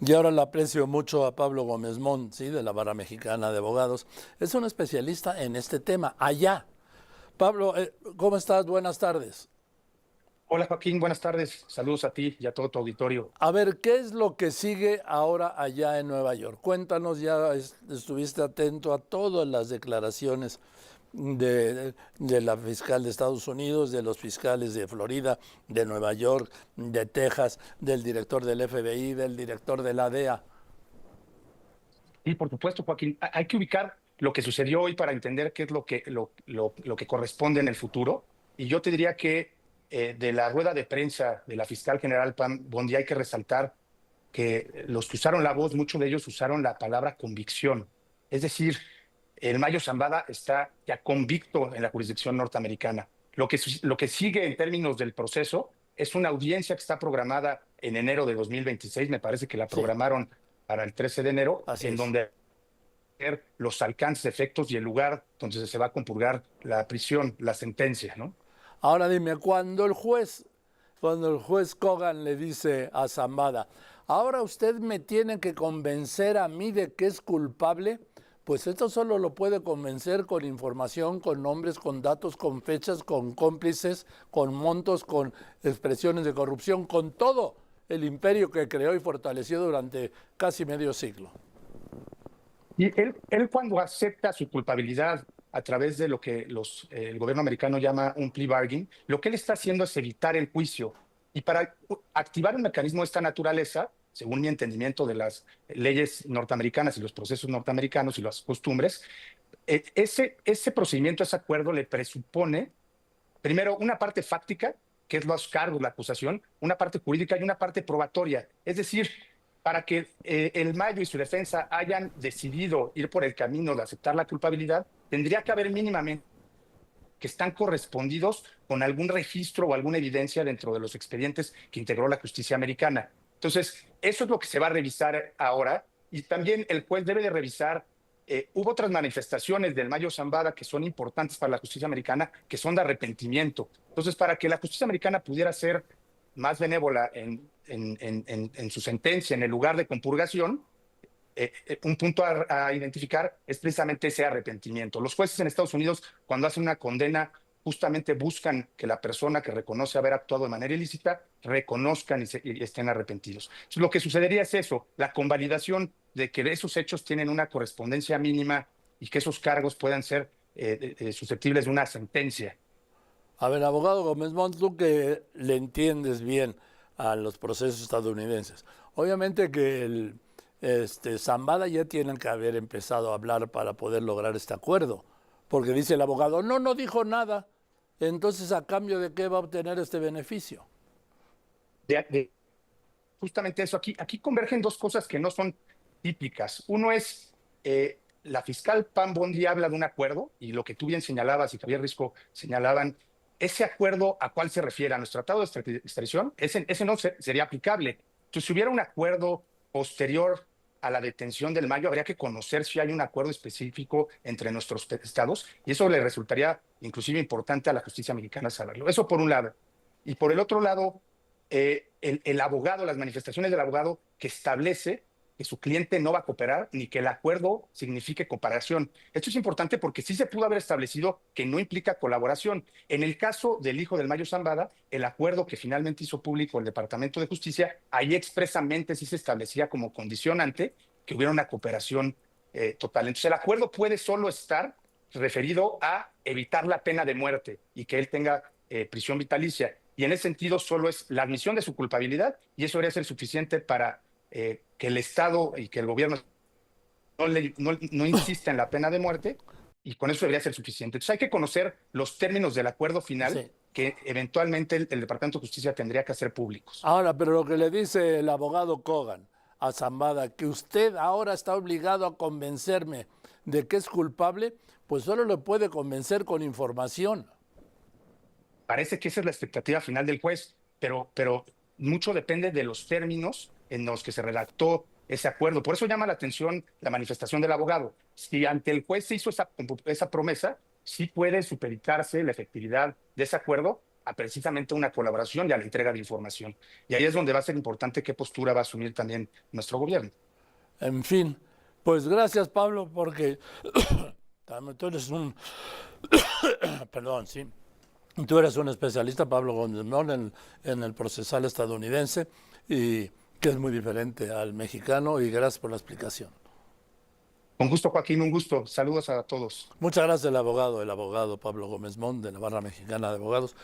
Y ahora le aprecio mucho a Pablo Gómez Mont, ¿sí? De la Barra Mexicana de Abogados. Es un especialista en este tema, allá. Pablo, ¿cómo estás? Buenas tardes. Hola Joaquín, buenas tardes. Saludos a ti y a todo tu auditorio. A ver, ¿qué es lo que sigue ahora allá en Nueva York? Cuéntanos, ya estuviste atento a todas las declaraciones de la fiscal de Estados Unidos, de los fiscales de Florida, de Nueva York, de Texas, del director del FBI, del director de la DEA. Y por supuesto, Joaquín, hay que ubicar lo que sucedió hoy para entender qué es lo que corresponde en el futuro. Y yo te diría que de la rueda de prensa de la fiscal general Pam Bondi hay que resaltar que los que usaron la voz, muchos de ellos usaron la palabra convicción. Es decir, el Mayo Zambada está ya convicto en la jurisdicción norteamericana. Lo que sigue en términos del proceso es una audiencia que está programada en enero de 2026, me parece que la Sí, programaron para el 13 de enero, así en es. donde ver los alcances, efectos y el lugar donde se va a compurgar la prisión, la sentencia, ¿no? Ahora dime, cuando el juez Kogan le dice a Zambada, ahora usted me tiene que convencer a mí de que es culpable, pues esto solo lo puede convencer con información, con nombres, con datos, con fechas, con cómplices, con montos, con expresiones de corrupción, con todo el imperio que creó y fortaleció durante casi medio siglo. Y él cuando acepta su culpabilidad a través de lo que el gobierno americano llama un plea bargain, lo que él está haciendo es evitar el juicio. Y para activar un mecanismo de esta naturaleza, según mi entendimiento de las leyes norteamericanas y los procesos norteamericanos y las costumbres, ese procedimiento, ese acuerdo le presupone, primero, una parte fáctica, que es los cargos, la acusación, una parte jurídica y una parte probatoria. Es decir, para que el Mayo y su defensa hayan decidido ir por el camino de aceptar la culpabilidad, tendría que haber mínimamente que están correspondidos con algún registro o alguna evidencia dentro de los expedientes que integró la justicia americana. Entonces, eso es lo que se va a revisar ahora y también el juez debe de revisar. Hubo otras manifestaciones del Mayo Zambada que son importantes para la justicia americana, que son de arrepentimiento. Entonces, para que la justicia americana pudiera ser más benévola en su sentencia, en el lugar de compurgación, un punto a identificar es precisamente ese arrepentimiento. Los jueces en Estados Unidos, cuando hacen una condena, justamente buscan que la persona que reconoce haber actuado de manera ilícita reconozcan y estén arrepentidos. Entonces, lo que sucedería es eso, la convalidación de que esos hechos tienen una correspondencia mínima y que esos cargos puedan ser susceptibles de una sentencia. A ver, abogado Gómez Mont, tú que le entiendes bien a los procesos estadounidenses. Obviamente que Zambada ya tienen que haber empezado a hablar para poder lograr este acuerdo, porque dice el abogado, no, no dijo nada. Entonces, ¿a cambio de qué va a obtener este beneficio? De justamente eso, aquí convergen dos cosas que no son típicas. Uno es, la fiscal Pam Bondi habla de un acuerdo, y lo que tú bien señalabas y Javier Risco señalaban, ese acuerdo a cuál se refiere, a nuestro tratado de extradición, ese no sería aplicable. Entonces, si hubiera un acuerdo posterior a la detención del Mayo, habría que conocer si hay un acuerdo específico entre nuestros estados, y eso le resultaría inclusive importante a la justicia mexicana saberlo. Eso por un lado. Y por el otro lado, el abogado, las manifestaciones del abogado que establece que su cliente no va a cooperar ni que el acuerdo signifique cooperación. Esto es importante porque sí se pudo haber establecido que no implica colaboración. En el caso del hijo del Mayo Zambada, el acuerdo que finalmente hizo público el Departamento de Justicia, ahí expresamente sí se establecía como condicionante que hubiera una cooperación total. Entonces, el acuerdo puede solo estar referido a evitar la pena de muerte y que él tenga prisión vitalicia. Y en ese sentido solo es la admisión de su culpabilidad y eso debería ser suficiente para que el Estado y que el gobierno no insista en la pena de muerte y con eso debería ser suficiente. Entonces hay que conocer los términos del acuerdo final Sí. que eventualmente el Departamento de Justicia tendría que hacer públicos. Ahora, pero lo que le dice el abogado Kogan a Zambada, que usted ahora está obligado a convencerme de que es culpable, pues solo le puede convencer con información. Parece que esa es la expectativa final del juez, pero mucho depende de los términos en los que se redactó ese acuerdo. Por eso llama la atención la manifestación del abogado. Si ante el juez se hizo esa promesa, sí puede supeditarse la efectividad de ese acuerdo precisamente una colaboración y a la entrega de información. Y ahí es donde va a ser importante qué postura va a asumir también nuestro gobierno. En fin, pues gracias, Pablo, porque tú eres perdón, sí. Tú eres un especialista, Pablo Gómez Mon, en el procesal estadounidense, y que es muy diferente al mexicano, y gracias por la explicación. Con gusto, Joaquín, un gusto. Saludos a todos. Muchas gracias, el abogado Pablo Gómez Mon, de la Barra Mexicana de Abogados.